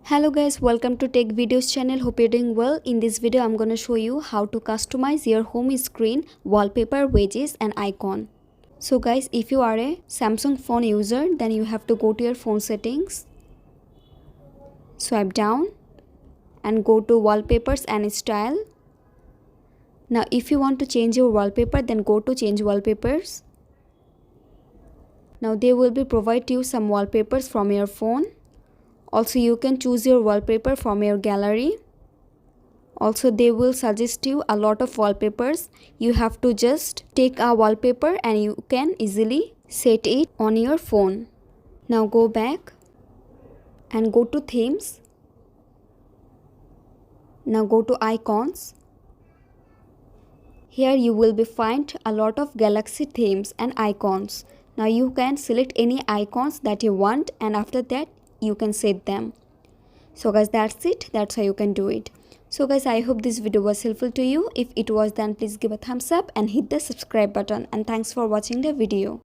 Hello guys, welcome to Tech Videos channel. Hope you're doing well. In this video I'm going to show you how to customize your home screen wallpaper, widgets and icon. So guys, if you are a Samsung phone user, then you have to go to your phone settings, swipe down and go to wallpapers and style. Now if you want to change your wallpaper, then go to change wallpapers. Now they will be provide you some wallpapers from your phone. Also you can choose your wallpaper from your gallery. Also they will suggest you a lot of wallpapers. You have to just take a wallpaper and you can easily set it on your phone. Now go back and go to themes. Now go to icons. Here you will be find a lot of galaxy themes and icons. Now you can select any icons that you want and after that you can set them. So guys, that's it. That's how you can do it. So guys, I hope this video was helpful to you. If it was, then please give a thumbs up and hit the subscribe button, and thanks for watching the video.